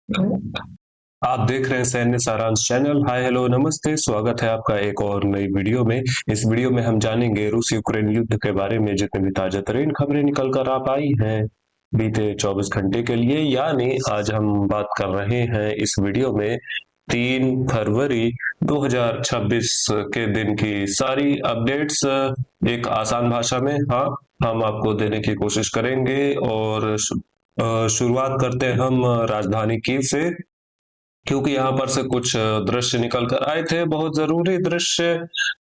आप देख रहे हैं सैन्य सारांश चैनल। हाय हेलो नमस्ते, स्वागत है आपका एक और नई वीडियो में। इस वीडियो में हम जानेंगे रूस यूक्रेन युद्ध के बारे में जितनी भी ताजा तरीन खबरें निकल कर आ पाई हैं बीते 24 घंटे के लिए। यानी आज हम बात कर रहे हैं इस वीडियो में 3 फरवरी 2026 के दिन की सारी अपडेट्स एक आसान भाषा में, हाँ, हम आपको देने की कोशिश करेंगे। और शुरुआत करते हैं हम राजधानी कीव से, क्योंकि यहाँ पर से कुछ दृश्य निकल कर आए थे, बहुत जरूरी दृश्य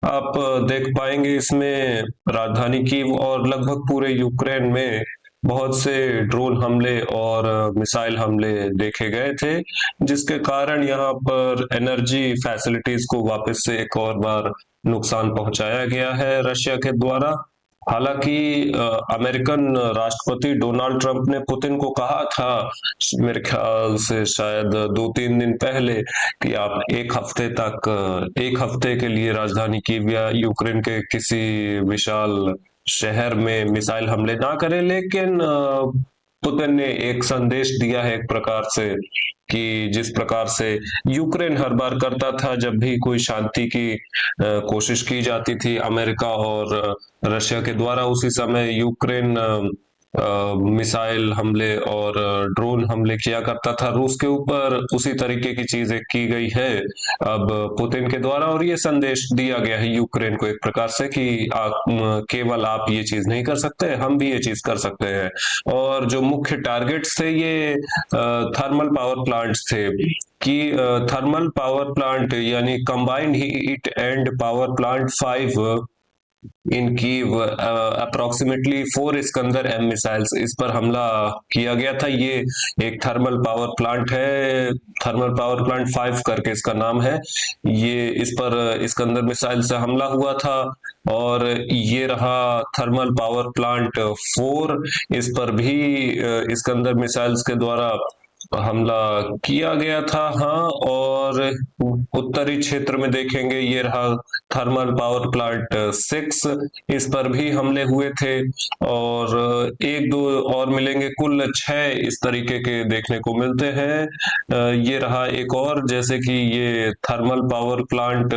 आप देख पाएंगे इसमें। राजधानी कीव और लगभग पूरे यूक्रेन में बहुत से ड्रोन हमले और मिसाइल हमले देखे गए थे, जिसके कारण यहाँ पर एनर्जी फैसिलिटीज को वापस से एक और बार नुकसान पहुंचाया गया है रशिया के द्वारा। हालांकि अमेरिकन राष्ट्रपति डोनाल्ड ट्रंप ने पुतिन को कहा था, मेरे ख्याल से शायद 2-3 दिन पहले, कि आप एक हफ्ते के लिए राजधानी कीव या यूक्रेन के किसी विशाल शहर में मिसाइल हमले ना करें। लेकिन पुतिन ने एक संदेश दिया है एक प्रकार से, कि जिस प्रकार से यूक्रेन हर बार करता था जब भी कोई शांति की कोशिश की जाती थी अमेरिका और रशिया के द्वारा, उसी समय यूक्रेन मिसाइल हमले और ड्रोन हमले किया करता था रूस के ऊपर। उसी तरीके की चीजें की गई है अब पुतिन के द्वारा, और ये संदेश दिया गया है यूक्रेन को एक प्रकार से कि केवल आप ये चीज नहीं कर सकते, हम भी ये चीज कर सकते हैं। और जो मुख्य टारगेट्स थे ये थर्मल पावर प्लांट्स थे, कि थर्मल पावर प्लांट यानी combined heat and power plant 5 इनकी अप्रोक्सीमेटली 4 इस्कंदर एम मिसाइल्स, इस पर हमला किया गया था। ये एक थर्मल पावर प्लांट है, थर्मल पावर प्लांट 5 करके इसका नाम है। ये इस पर इस्कंदर मिसाइल से हमला हुआ था। और ये रहा थर्मल पावर प्लांट 4, इस पर भी इस्कंदर मिसाइल्स के द्वारा हमला किया गया था, हाँ। और उत्तरी क्षेत्र में देखेंगे, ये रहा थर्मल पावर प्लांट 6, इस पर भी हमले हुए थे। और एक दो और मिलेंगे, कुल 6 इस तरीके के देखने को मिलते हैं। ये रहा एक और, जैसे कि ये थर्मल पावर प्लांट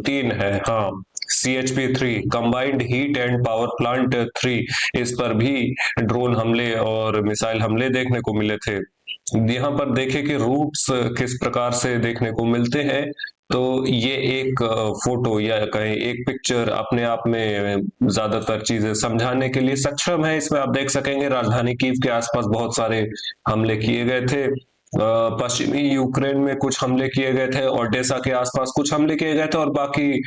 3 है, हाँ, CHP3 combined heat and power plant 3, इस पर भी ड्रोन हमले और मिसाइल हमले देखने को मिले थे। यहाँ पर देखें कि रूट्स किस प्रकार से देखने को मिलते हैं। तो ये एक फोटो या कहें एक पिक्चर अपने आप में ज्यादातर चीजें समझाने के लिए सक्षम है। इसमें आप देख सकेंगे राजधानी कीव के आसपास बहुत सारे हमले किए गए थे। पश्चिमी यूक्रेन में कुछ हमले किए गए थे, ओडेसा के आसपास कुछ हमले किए गए थे, और बाकी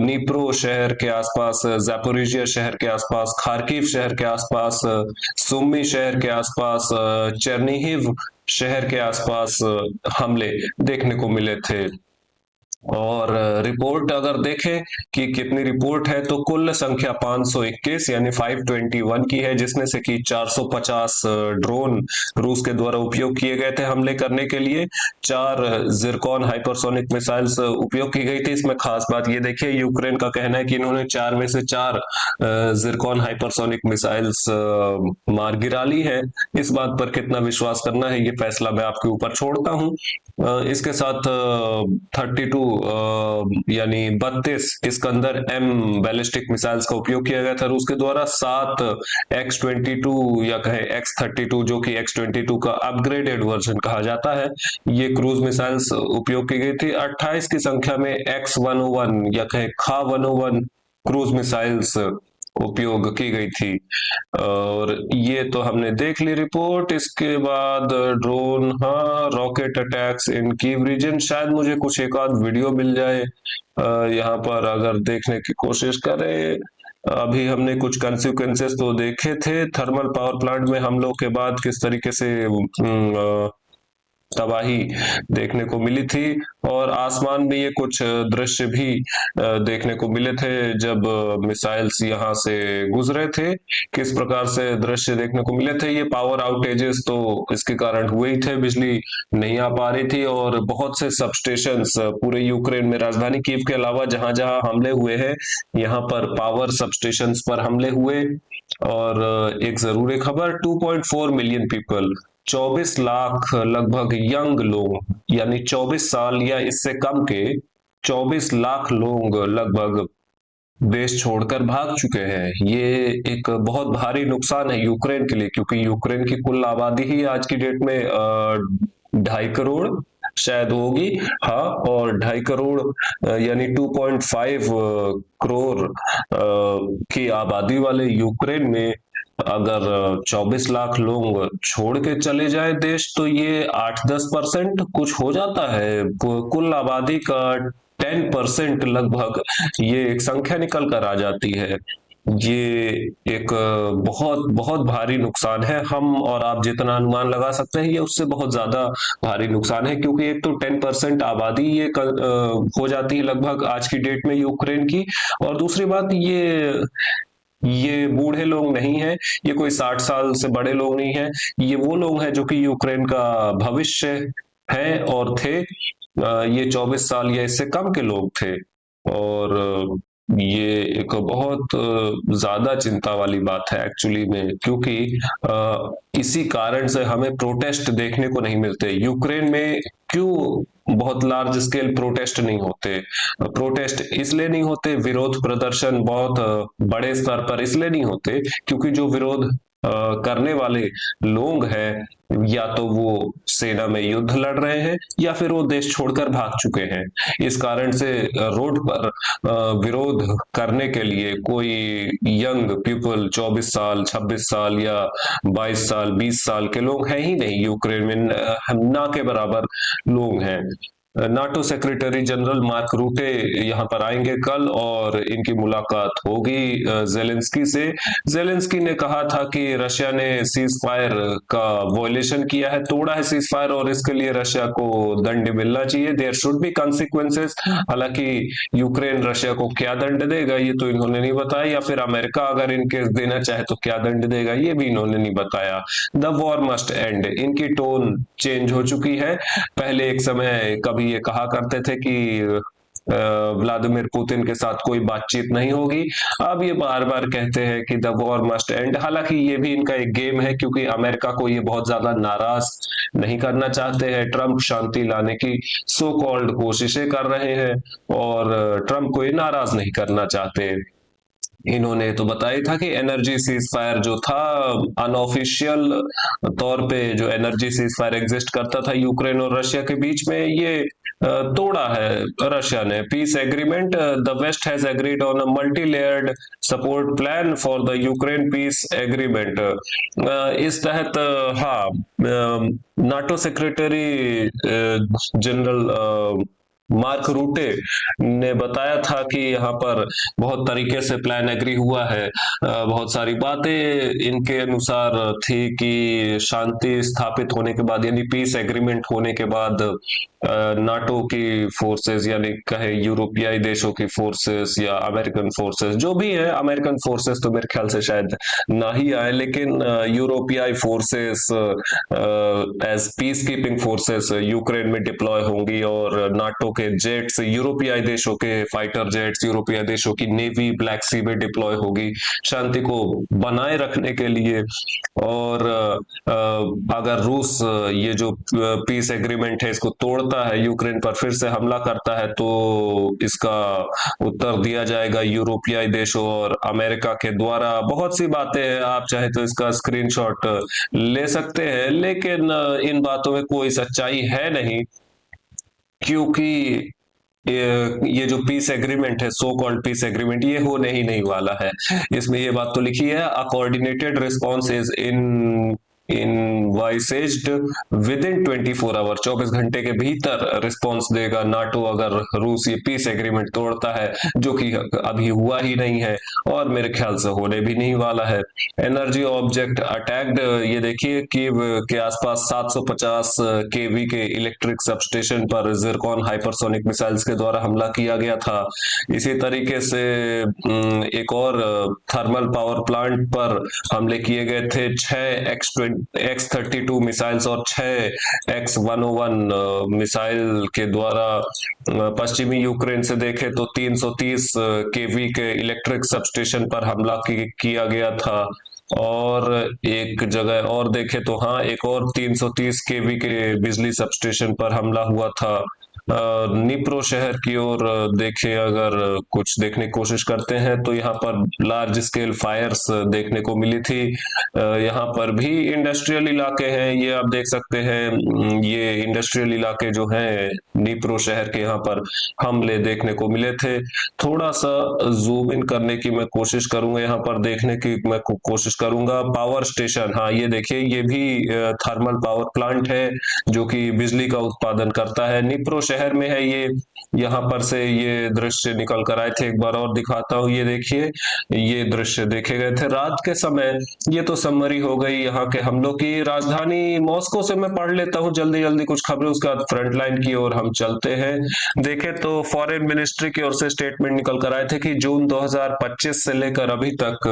निप्रो शहर के आसपास, जापोरिजिया शहर के आसपास, खार्किव शहर के आसपास, सुमी शहर के आसपास, चेरनीहिव शहर के आसपास हमले देखने को मिले थे। और रिपोर्ट अगर देखें कि कितनी रिपोर्ट है, तो कुल संख्या 521 यानी 521 की है, जिसमें से कि 450 ड्रोन रूस के द्वारा उपयोग किए गए थे हमले करने के लिए। 4 जिरकॉन हाइपरसोनिक मिसाइल्स उपयोग की गई थी। इसमें खास बात ये देखिए, यूक्रेन का कहना है कि इन्होंने 4 में से 4 जिरकॉन हाइपरसोनिक मिसाइल्स मार गिरा ली है। इस बात पर कितना विश्वास करना है, ये फैसला मैं आपके ऊपर छोड़ता हूँ। इसके साथ 32 यानी 32 इस्कंदर एम बैलिस्टिक मिसाइल्स का उपयोग किया गया था रूस के द्वारा। 7 X-22 या कहें X-32, जो कि X-22 का अपग्रेडेड वर्जन कहा जाता है, ये क्रूज मिसाइल्स उपयोग की गई थी। 28 की संख्या में X-101 या कहें खा 101 क्रूज मिसाइल्स उपयोग की गई थी। और ये तो हमने देख ली रिपोर्ट। इसके बाद ड्रोन, हाँ, रॉकेट अटैक्स इन कीव रीजन, शायद मुझे कुछ एक आध वीडियो मिल जाए यहाँ पर अगर देखने की कोशिश करें। अभी हमने कुछ कंसिक्वेंसेस तो देखे थे थर्मल पावर प्लांट में हमलों के बाद, किस तरीके से तबाही देखने को मिली थी। और आसमान में ये कुछ दृश्य भी देखने को मिले थे जब मिसाइल्स यहाँ से गुजरे थे, किस प्रकार से दृश्य देखने को मिले थे। ये पावर आउटेजेस तो इसके कारण हुए ही थे, बिजली नहीं आ पा रही थी, और बहुत से सबस्टेशंस पूरे यूक्रेन में, राजधानी कीव के अलावा जहां जहां हमले हुए हैं, यहाँ पर पावर सबस्टेशंस पर हमले हुए। और एक जरूरी खबर, 2.4 मिलियन पीपल 24 लाख लगभग यंग लोग, यानी 24 साल या इससे कम के 24 लाख लोग लगभग देश छोड़कर भाग चुके हैं। ये एक बहुत भारी नुकसान है यूक्रेन के लिए, क्योंकि यूक्रेन की कुल आबादी ही आज की डेट में 2.5 करोड़ शायद होगी। हाँ, और 2.5 करोड़ यानी 2.5 करोड़ की आबादी वाले यूक्रेन में अगर 24 लाख लोग छोड़ के चले जाए देश, तो ये 8-10% कुछ हो जाता है। कुल आबादी का 10% लगभग ये एक संख्या निकल कर आ जाती है। ये एक बहुत बहुत भारी नुकसान है। हम और आप जितना अनुमान लगा सकते हैं, ये उससे बहुत ज्यादा भारी नुकसान है, क्योंकि एक तो 10% आबादी हो जाती है लगभग आज की डेट में यूक्रेन की। और दूसरी बात, ये बूढ़े लोग नहीं हैं, ये कोई 60 साल से बड़े लोग नहीं हैं। ये वो लोग हैं जो कि यूक्रेन का भविष्य है और थे। ये 24 साल या इससे कम के लोग थे। और ये एक बहुत ज्यादा चिंता वाली बात है एक्चुअली में, क्योंकि इसी कारण से हमें प्रोटेस्ट देखने को नहीं मिलते यूक्रेन में। क्यों बहुत लार्ज स्केल प्रोटेस्ट नहीं होते? प्रोटेस्ट इसलिए नहीं होते, विरोध प्रदर्शन बहुत बड़े स्तर पर इसलिए नहीं होते, क्योंकि जो विरोध करने वाले लोग हैं, या तो वो सेना में युद्ध लड़ रहे हैं या फिर वो देश छोड़कर भाग चुके हैं। इस कारण से रोड पर विरोध करने के लिए कोई यंग पीपल 24 साल 26 साल या 22 साल 20 साल के लोग हैं ही नहीं यूक्रेन में। ना के बराबर लोग हैं। नाटो सेक्रेटरी जनरल मार्क रूटे यहाँ पर आएंगे कल, और इनकी मुलाकात होगी जेलेंस्की से। जेलेंस्की ने कहा था कि रशिया ने सीज फायर का वॉयलेशन किया है, तोड़ा है सीज फायर, और इसके लिए रशिया को दंड मिलना चाहिए। There should be consequences. हालांकि यूक्रेन रशिया को क्या दंड देगा ये तो इन्होंने नहीं बताया, या फिर अमेरिका अगर इनके देना चाहे तो क्या दंड देगा ये भी इन्होंने नहीं बताया। द वॉर मस्ट एंड, इनकी टोन चेंज हो चुकी है। पहले एक समय कभी ये कहा करते थे कि व्लादिमीर पुतिन के साथ कोई बातचीत नहीं होगी, अब ये बार बार कहते हैं कि द वॉर मस्ट एंड। हालांकि ये भी इनका एक गेम है, क्योंकि अमेरिका को ये बहुत ज्यादा नाराज नहीं करना चाहते हैं। ट्रंप शांति लाने की सो कॉल्ड कोशिशें कर रहे हैं, और ट्रंप को ये नाराज नहीं करना चाहते। इन्होंने तो बताया था कि एनर्जी सीज फायर जो था, अनऑफिशियल तौर पे जो एनर्जी सीज फायर एग्जिस्ट करता था यूक्रेन और रशिया के बीच में, ये तोड़ा है रशिया ने। Peace agreement, the West has agreed on a multi layered support plan for the Ukraine peace agreement. इस तहत हाँ, NATO secretary general Mark Rutte ने बताया था कि यहाँ पर बहुत तरीके से प्लान एग्री हुआ है। बहुत सारी बातें इनके अनुसार थी कि शांति स्थापित होने के बाद, यानी पीस एग्रीमेंट होने के बाद, नाटो की फोर्सेस, यानी कहे यूरोपियाई देशों की फोर्सेस या अमेरिकन फोर्सेस, जो भी है, अमेरिकन फोर्सेस तो मेरे ख्याल से शायद ना ही आए, लेकिन यूरोपियाई forces as peace keeping forces Ukraine में डिप्लॉय होंगी, और नाटो के जेट्स, यूरोपियाई देशों के फाइटर जेट्स, यूरोपियाई देशों की नेवी ब्लैक सी में डिप्लॉय होगी शांति को बनाए रखने के लिए। और अगर रूस ये जो पीस एग्रीमेंट है इसको तोड़ता है, यूक्रेन पर फिर से हमला करता है, तो इसका उत्तर दिया जाएगा यूरोपियाई देशों और अमेरिका के द्वारा। बहुत सी बातें हैं, आप चाहे तो इसका स्क्रीनशॉट ले सकते हैं, लेकिन इन बातों में कोई सच्चाई है नहीं, क्योंकि ये जो पीस एग्रीमेंट है, सो कॉल्ड पीस एग्रीमेंट, ये होने ही नहीं वाला है। इसमें ये बात तो लिखी है, a coordinated response is envisaged within 24 hour, 24 घंटे के भीतर रिस्पॉन्स देगा नाटो अगर रूस ये पीस एग्रीमेंट तोड़ता है, जो कि अभी हुआ ही नहीं है और मेरे ख्याल से होने भी नहीं वाला है। एनर्जी ऑब्जेक्ट अटैक्ड, ये देखिए कीव के आसपास 750 केवी के इलेक्ट्रिक सबस्टेशन पर जिरकॉन हाइपरसोनिक मिसाइल्स के द्वारा हमला किया गया था। इसी तरीके से एक और थर्मल पावर प्लांट पर हमले किए गए थे। 6 X-32 मिसाइल्स और 6 X-101 मिसाइल के द्वारा पश्चिमी यूक्रेन से देखें तो 330 केवी के इलेक्ट्रिक सबस्टेशन पर हमला किया गया था। और एक जगह और देखे तो हाँ, एक और 330 केवी के बिजली सबस्टेशन पर हमला हुआ था। निप्रो शहर की ओर देखे, अगर कुछ देखने की कोशिश करते हैं तो यहाँ पर लार्ज स्केल फायर्स देखने को मिली थी। यहाँ पर भी इंडस्ट्रियल इलाके हैं, ये आप देख सकते हैं। ये इंडस्ट्रियल इलाके जो हैं निप्रो शहर के, यहाँ पर हमले देखने को मिले थे। थोड़ा सा जूम इन करने की मैं कोशिश करूंगा, यहाँ पर देखने की मैं कोशिश करूंगा। पावर स्टेशन, हाँ ये देखिए, ये भी थर्मल पावर प्लांट है जो कि बिजली का उत्पादन करता है। निप्रो शहर में है ये। यहाँ पर से ये दृश्य निकल कर आए थे, एक बार और दिखाता हूँ। ये देखिए, ये दृश्य देखे गए थे रात के समय। ये तो समरी हो गई यहाँ के हमलों की। राजधानी मॉस्को से मैं पढ़ लेता हूँ जल्दी जल्दी कुछ खबरें, उसके बाद फ्रंट लाइन की ओर हम चलते हैं। देखें तो फॉरेन मिनिस्ट्री की ओर से स्टेटमेंट निकल कर आए थे कि जून 2025 से लेकर अभी तक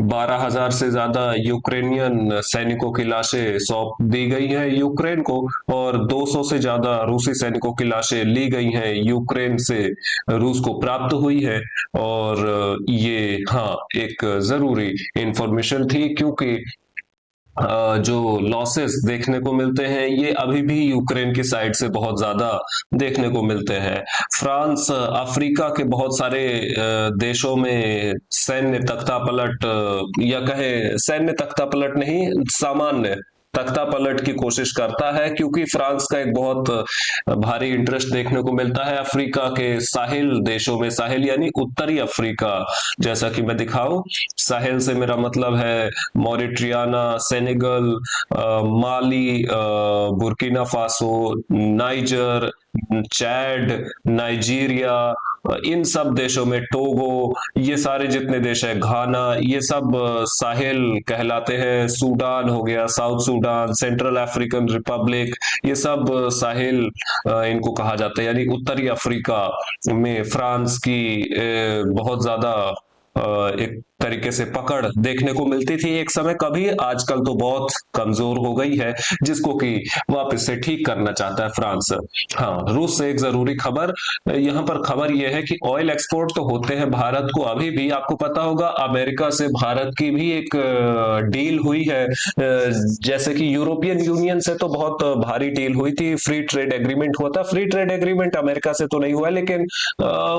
12,000 से ज्यादा यूक्रेनियन सैनिकों की लाशें सौंप दी गई हैं यूक्रेन को, और 200 से ज्यादा रूसी सैनिकों की लाशें ली गई हैं यूक्रेन से, रूस को प्राप्त हुई है। और ये हाँ, एक जरूरी इंफॉर्मेशन थी, क्योंकि जो लॉसेस देखने को मिलते हैं ये अभी भी यूक्रेन की साइड से बहुत ज्यादा देखने को मिलते हैं। फ्रांस अफ्रीका के बहुत सारे देशों में सैन्य तख्तापलट, या कहें सैन्य तख्तापलट नहीं, सामान्य तख्ता पलट की कोशिश करता है, क्योंकि फ्रांस का एक बहुत भारी इंटरेस्ट देखने को मिलता है अफ्रीका के साहिल देशों में। साहिल यानी उत्तरी अफ्रीका, जैसा कि मैं दिखाऊं। साहिल से मेरा मतलब है Mauritania, Senegal, Mali, Burkina Faso, Niger, Chad, Nigeria, इन सब देशों में टोगो, ये सारे जितने देश है, घाना, ये सब साहेल कहलाते हैं। सूडान हो गया, south Sudan, central African Republic, ये सब साहेल इनको कहा जाता है। यानी उत्तरी अफ्रीका में फ्रांस की बहुत ज्यादा एक तरीके से पकड़ देखने को मिलती थी एक समय कभी, आजकल तो बहुत कमजोर हो गई है, जिसको कि वापस से ठीक करना चाहता है फ्रांस। हाँ, रूस से एक जरूरी खबर। यहाँ पर खबर यह है कि ऑयल एक्सपोर्ट तो होते हैं भारत को अभी भी। आपको पता होगा अमेरिका से भारत की भी एक डील हुई है। जैसे कि यूरोपियन यूनियन से तो बहुत भारी डील हुई थी, फ्री ट्रेड एग्रीमेंट हुआ था। फ्री ट्रेड एग्रीमेंट अमेरिका से तो नहीं हुआ, लेकिन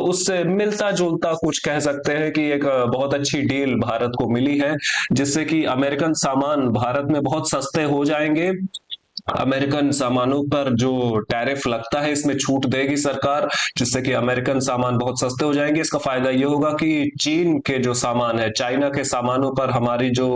उससे मिलता जुलता कुछ कह सकते हैं कि एक बहुत अच्छी डील भारत को मिली है, जिससे कि अमेरिकन सामान भारत में बहुत सस्ते हो जाएंगे। अमेरिकन सामानों पर जो टैरिफ लगता है इसमें छूट देगी सरकार, जिससे कि अमेरिकन सामान बहुत सस्ते हो जाएंगे। इसका फायदा ये होगा कि चीन के जो सामान है, चाइना के सामानों पर हमारी जो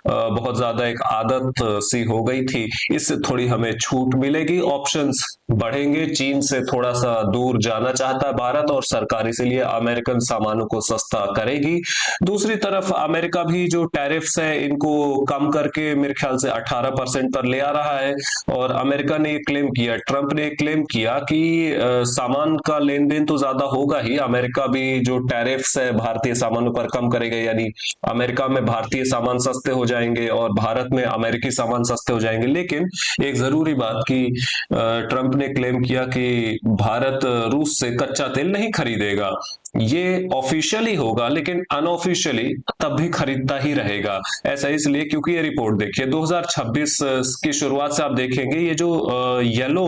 बहुत ज्यादा एक आदत सी हो गई थी, इससे थोड़ी हमें छूट मिलेगी, ऑप्शंस बढ़ेंगे। चीन से थोड़ा सा दूर जाना चाहता है भारत, और सरकार इसीलिए अमेरिकन सामानों को सस्ता करेगी। दूसरी तरफ अमेरिका भी जो टैरिफ्स है इनको कम करके मेरे ख्याल से 18% पर ले आ रहा है। और अमेरिका ने ये क्लेम किया, ट्रंप ने क्लेम किया कि सामान का लेन देन तो ज्यादा होगा ही, अमेरिका भी जो टैरिफ्स है भारतीय सामानों पर कम करेगा। यानी अमेरिका में भारतीय सामान सस्ते हो जाएंगे और भारत में अमेरिकी सामान सस्ते हो जाएंगे। लेकिन एक जरूरी बात कि ट्रंप ने क्लेम किया कि भारत रूस से कच्चा तेल नहीं खरीदेगा। ये ऑफिशियली होगा, लेकिन अनऑफिशियली तब भी खरीदता ही रहेगा। ऐसा इसलिए क्योंकि ये रिपोर्ट देखिए, 2026 की शुरुआत से आप देखेंगे ये जो येलो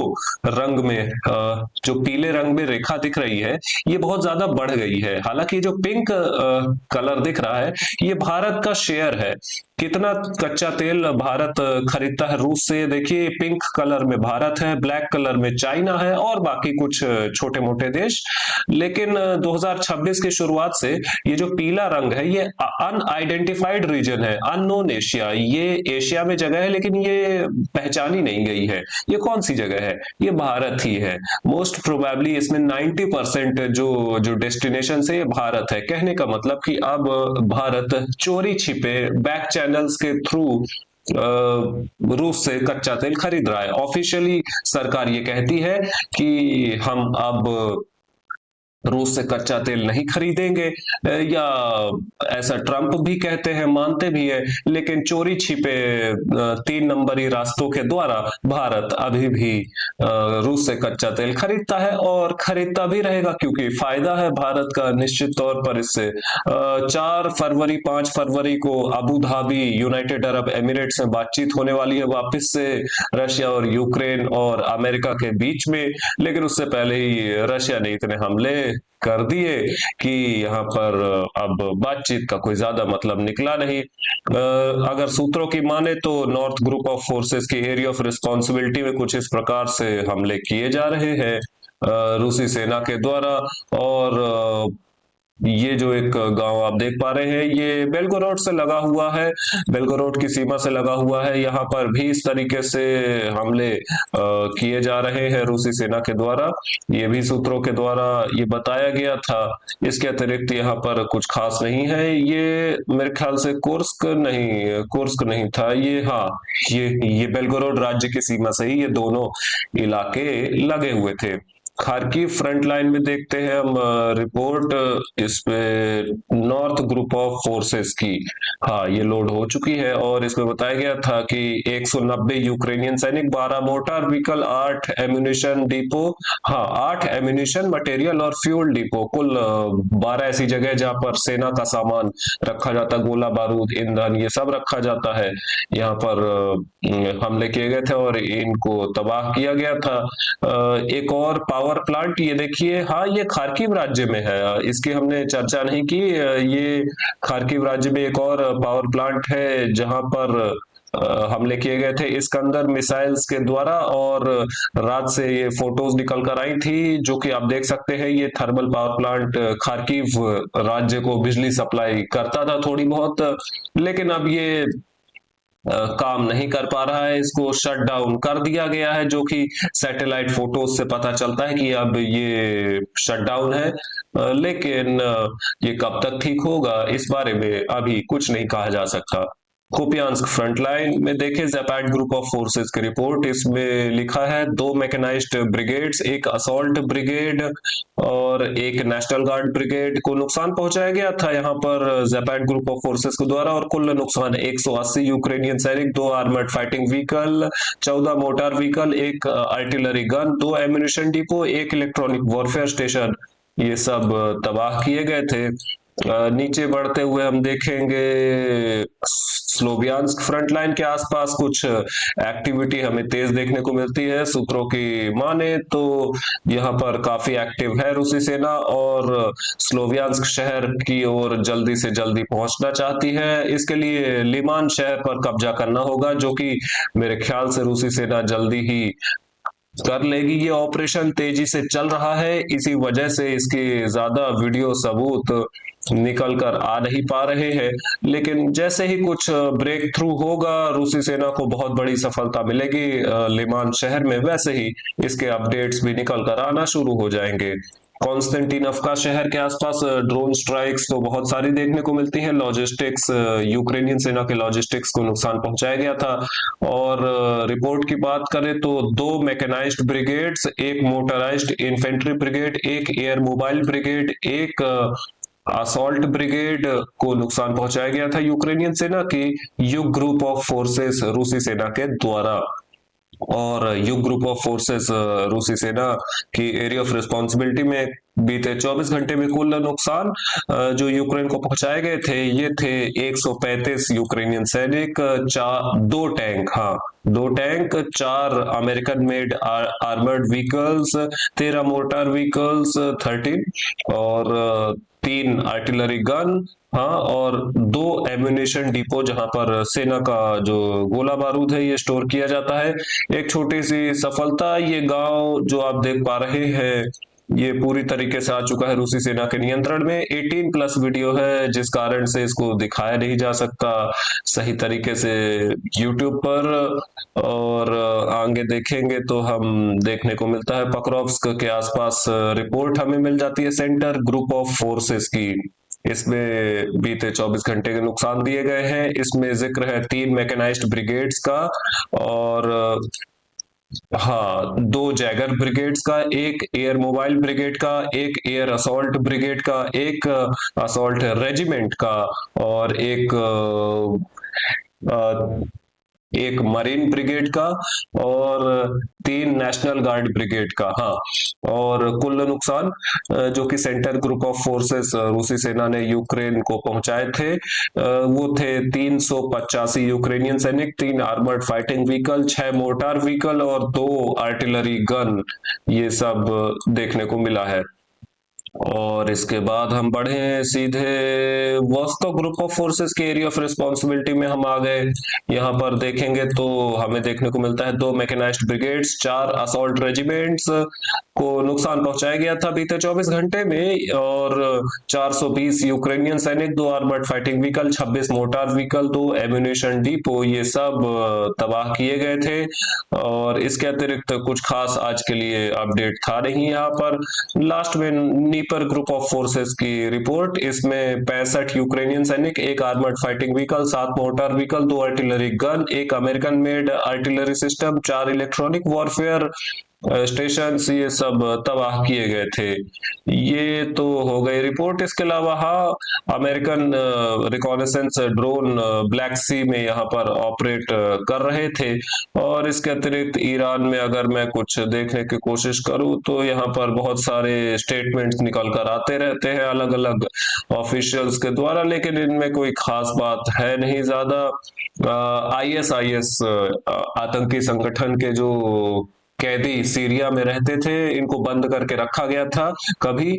रंग में, जो पीले रंग में रेखा दिख रही है, ये बहुत ज्यादा बढ़ गई है। हालांकि जो पिंक कलर दिख रहा है, ये भारत का शेयर है। कितना कच्चा तेल भारत खरीदता है रूस से, देखिए पिंक कलर में भारत है, ब्लैक कलर में चाइना है, और बाकी कुछ छोटे मोटे देश। लेकिन 2026 की शुरुआत से ये जो पीला रंग है, ये अनआइडेंटिफाइड रीजन है, अननोन एशिया। ये एशिया में जगह है लेकिन ये पहचानी नहीं गई है। ये कौन सी जगह है? ये भारत ही है। मोस्ट प्रोबेबली इसमें 90% जो जो डेस्टिनेशन है ये भारत है। कहने का मतलब कि अब भारत चोरी छिपे बैक चैनल्स के थ्रू रूस से कच्चा तेल खरीद रहा है। ऑफिशियली सरकार ये कहती है कि हम अब रूस से कच्चा तेल नहीं खरीदेंगे, या ऐसा ट्रंप भी कहते हैं, मानते भी है, लेकिन चोरी छिपे 3 नंबरी रास्तों के द्वारा भारत अभी भी रूस से कच्चा तेल खरीदता है और खरीदता भी रहेगा, क्योंकि फायदा है भारत का निश्चित तौर पर इससे। 4 फरवरी 5 फरवरी को Abu Dhabi United Arab Emirates में बातचीत होने वाली है वापस से रशिया और यूक्रेन और अमेरिका के बीच में, लेकिन उससे पहले ही रशिया ने इतने हमले कर दिए कि यहाँ पर अब बातचीत का कोई ज्यादा मतलब निकला नहीं। अगर सूत्रों की माने तो नॉर्थ ग्रुप ऑफ फोर्सेस की एरिया ऑफ रिस्पॉन्सिबिलिटी में कुछ इस प्रकार से हमले किए जा रहे हैं रूसी सेना के द्वारा। और ये जो एक गांव आप देख पा रहे हैं, ये बेलगोरोड से लगा हुआ है, बेलगोरोड की सीमा से लगा हुआ है। यहाँ पर भी इस तरीके से हमले किए जा रहे हैं रूसी सेना के द्वारा, ये भी सूत्रों के द्वारा ये बताया गया था। इसके अतिरिक्त यहाँ पर कुछ खास नहीं है। ये मेरे ख्याल से कुर्स्क नहीं था ये, हाँ, ये बेलगोरोड राज्य की सीमा से ही ये दोनों इलाके लगे हुए थे। खार्किव फ्रंट लाइन में देखते हैं हम रिपोर्ट इस पे नॉर्थ ग्रुप ऑफ फोर्सेस की। हाँ, ये लोड हो चुकी है और इसमें बताया गया था कि 190 यूक्रेनियन सैनिक, 12 मोटार व्हीकल, 8 एम्यूनिशन डिपो, हाँ 8 एम्यूनिशन मटेरियल और फ्यूल डिपो, कुल 12 ऐसी जगह जहां पर सेना का सामान रखा जाता, गोला बारूद, ईंधन, ये सब रखा जाता है। यहाँ पर हमले किए गए थे और इनको तबाह किया गया था। एक और पावर प्लांट ये देखिए, हाँ ये खार्किव राज्य में है, इसकी हमने चर्चा नहीं की। ये खार्किव राज्य में एक और पावर प्लांट है जहां पर हमले किए गए थे इस्कंदर मिसाइल्स के द्वारा, और रात से ये फोटोज निकल कर आई थी जो कि आप देख सकते हैं। ये थर्मल पावर प्लांट खार्किव राज्य को बिजली सप्लाई करता था थोड़ी बहुत, लेकिन अब ये काम नहीं कर पा रहा है, इसको शट डाउन कर दिया गया है, जो कि सैटेलाइट फोटोज से पता चलता है कि अब ये शट डाउन है। लेकिन ये कब तक ठीक होगा इस बारे में अभी कुछ नहीं कहा जा सकता। कुपियांस्क फ्रंटलाइन में देखें जैपैट ग्रुप ऑफ फोर्सेस की रिपोर्ट, इसमें लिखा है 2 मैकेनाइज्ड ब्रिगेड्स, एक असॉल्ट ब्रिगेड और एक नेशनल गार्ड ब्रिगेड को नुकसान पहुंचाया गया था यहाँ पर जैपैट ग्रुप ऑफ फोर्सेस के द्वारा, और कुल नुकसान 180 यूक्रेनियन सैनिक, 2 armoured fighting vehicle, 14 motor vehicle, एक आर्टिलरी गन, 2 एम्यूनिशन डिपो, एक इलेक्ट्रॉनिक वॉरफेयर स्टेशन, ये सब तबाह किए गए थे। नीचे बढ़ते हुए हम देखेंगे स्लोवियांस्क फ्रंट लाइन के आसपास कुछ एक्टिविटी हमें तेज देखने को मिलती है। सूत्रों की माने तो यहाँ पर काफी एक्टिव है रूसी सेना और स्लोवियांस्क शहर की ओर जल्दी से जल्दी पहुंचना चाहती है। इसके लिए लिमान शहर पर कब्जा करना होगा, जो कि मेरे ख्याल से रूसी सेना जल्दी ही कर लेगी। ये ऑपरेशन तेजी से चल रहा है, इसी वजह से इसके ज्यादा वीडियो सबूत निकल कर आ नहीं पा रहे हैं, लेकिन जैसे ही कुछ ब्रेक थ्रू होगा, रूसी सेना को बहुत बड़ी सफलता मिलेगी लिमान शहर में, वैसे ही इसके अपडेट्स भी निकल कर आना शुरू हो जाएंगे। कॉन्स्टेंटिनोव शहर के आसपास ड्रोन स्ट्राइक्स तो बहुत सारी देखने को मिलती हैं। लॉजिस्टिक्स, यूक्रेनियन सेना के लॉजिस्टिक्स को नुकसान पहुंचाया गया था। और रिपोर्ट की बात करें तो 2 मैकेनाइज्ड ब्रिगेड्स, एक मोटराइज्ड इन्फेंट्री ब्रिगेड, एक एयर मोबाइल ब्रिगेड, एक असॉल्ट ब्रिगेड को नुकसान पहुंचाया गया था यूक्रेनियन सेना की युग ग्रुप ऑफ फोर्सेस रूसी सेना के द्वारा। और युग ग्रुप ऑफ फोर्सेस रूसी सेना की एरिया ऑफ रिस्पॉन्सिबिलिटी में बीते 24 घंटे में कुल नुकसान जो यूक्रेन को पहुंचाए गए थे, ये थे 135 यूक्रेनियन सैनिक, 2 टैंक, हाँ 2 tank, 4 American made armoured vehicles, 13 motor vehicles, 13, और 3 आर्टिलरी गन, हाँ, और 2 एम्यूनिशन डिपो जहां पर सेना का जो गोला बारूद है ये स्टोर किया जाता है। एक छोटी सी सफलता, ये गांव जो आप देख पा रहे हैं ये पूरी तरीके से आ चुका है रूसी सेना के नियंत्रण में। 18+ वीडियो है, जिस कारण से इसको दिखाया नहीं जा सकता सही तरीके से यूट्यूब पर। और आगे देखेंगे तो हम देखने को मिलता है पक्रोव्स्क के आसपास रिपोर्ट हमें मिल जाती है सेंटर ग्रुप ऑफ फोर्सेस की। इसमें बीते 24 घंटे के नुकसान दिए गए हैं। इसमें जिक्र है 3 मैकेनाइज्ड ब्रिगेड्स का और हाँ, दो जैगर ब्रिगेड्स का, एक एयर मोबाइल ब्रिगेड का, एक एयर असॉल्ट ब्रिगेड का, एक असॉल्ट रेजिमेंट का, और एक मरीन ब्रिगेड का, और तीन नेशनल गार्ड ब्रिगेड का। हाँ, और कुल नुकसान जो कि सेंटर ग्रुप ऑफ फोर्सेस रूसी सेना ने यूक्रेन को पहुंचाए थे, वो थे 385 यूक्रेनियन सैनिक, तीन आर्मर्ड फाइटिंग व्हीकल, छह मोर्टार व्हीकल और दो आर्टिलरी गन। ये सब देखने को मिला है। और इसके बाद हम बढ़े सीधे वॉस्को ग्रुप ऑफ फोर्सेस के एरिया ऑफ रिस्पॉन्सिबिलिटी में हम आ गए। यहाँ पर देखेंगे तो हमें देखने को मिलता है दो मैकेनाइज्ड ब्रिगेड्स, चार असॉल्ट रेजिमेंट्स को नुकसान पहुंचाया गया था बीते 24 घंटे में, और 420 यूक्रेनियन सैनिक, दो armoured fighting vehicle, 26 motor vehicle, दो एम्यूनिशन डिपो, ये सब तबाह किए गए थे। और इसके अतिरिक्त कुछ खास आज के लिए अपडेट था नहीं यहाँ पर। लास्ट में नीपर ग्रुप ऑफ फोर्सेस की रिपोर्ट, इसमें 65 यूक्रेनियन सैनिक, एक armoured fighting vehicle, 7 mortar vehicle, दो आर्टिलरी गन, एक अमेरिकन मेड आर्टिलरी सिस्टम, चार इलेक्ट्रॉनिक वॉरफेयर स्टेशन, ये सब तबाह किए गए थे। ये तो हो गई रिपोर्ट। इसके अलावा हाँ, अमेरिकन रिकॉनेसेंस ड्रोन ब्लैक सी में यहाँ पर ऑपरेट कर रहे थे। और इसके अतिरिक्त ईरान में अगर मैं कुछ देखने की कोशिश करूं तो यहाँ पर बहुत सारे स्टेटमेंट्स निकल कर आते रहते हैं अलग अलग ऑफिशियल्स के द्वारा, लेकिन इनमें कोई खास बात है नहीं ज्यादा। आईएसआईएस आतंकी संगठन के जो कैदी सीरिया में रहते थे, इनको बंद करके रखा गया था। कभी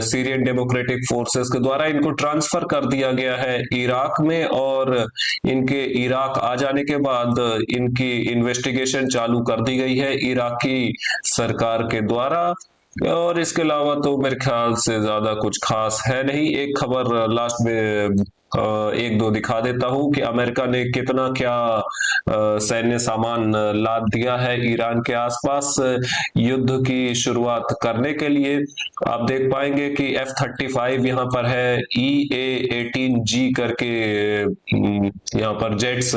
सीरियन डेमोक्रेटिक फोर्सेस के द्वारा इनको ट्रांसफर कर दिया गया है इराक में, और इनके इराक आ जाने के बाद इनकी इन्वेस्टिगेशन चालू कर दी गई है इराकी सरकार के द्वारा। और इसके अलावा तो मेरे ख्याल से ज्यादा कुछ खास है नहीं। एक खबर लास्ट में एक दो दिखा देता हूं कि अमेरिका ने कितना क्या सैन्य सामान लाद दिया है ईरान के आसपास युद्ध की शुरुआत करने के लिए। आप देख पाएंगे कि F-35 यहाँ पर है, EA-18G करके यहाँ पर जेट्स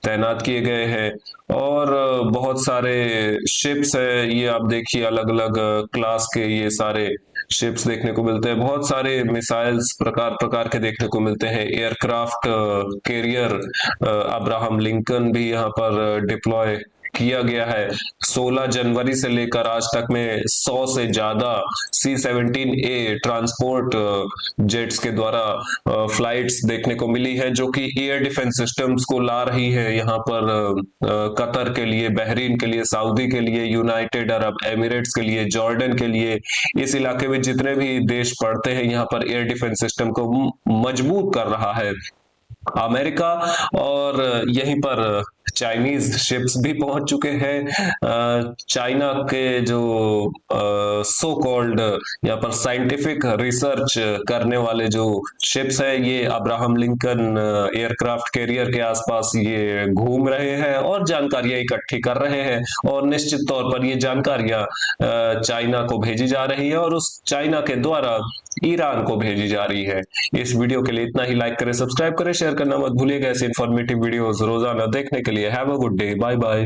तैनात किए गए हैं, और बहुत सारे शिप्स है। ये आप देखिए अलग अलग क्लास के ये सारे शिप्स देखने को मिलते हैं। बहुत सारे मिसाइल्स प्रकार प्रकार के देखने को मिलते हैं। एयरक्राफ्ट कैरियर अब्राहम लिंकन भी यहाँ पर डिप्लॉय किया गया है। 16 जनवरी से लेकर आज तक में 100 से ज्यादा C-17A ट्रांसपोर्ट जेट्स के द्वारा फ्लाइट्स देखने को मिली है, जो कि एयर डिफेंस सिस्टम्स को ला रही है यहाँ पर कतर के लिए, बहरीन के लिए, सऊदी के लिए, यूनाइटेड अरब एमिरेट्स के लिए, जॉर्डन के लिए। इस इलाके में जितने भी देश पड़ते हैं यहाँ पर एयर डिफेंस सिस्टम को मजबूत कर रहा है अमेरिका। और यहीं पर चाइनीज शिप्स भी पहुंच चुके हैं। चाइना के जो सो कॉल्ड यहाँ पर साइंटिफिक रिसर्च करने वाले जो शिप्स है, ये अब्राहम लिंकन एयरक्राफ्ट कैरियर के आसपास ये घूम रहे हैं और जानकारियां इकट्ठी कर रहे हैं, और निश्चित तौर पर ये जानकारियां चाइना को भेजी जा रही है, और उस चाइना के द्वारा ईरान को भेजी जा रही है। इस वीडियो के लिए इतना ही। लाइक करें, सब्सक्राइब करें, शेयर करना मत भूलिएगा। ऐसे इन्फॉर्मेटिव वीडियोस रोजाना देखने के लिए। Have a good day, bye bye.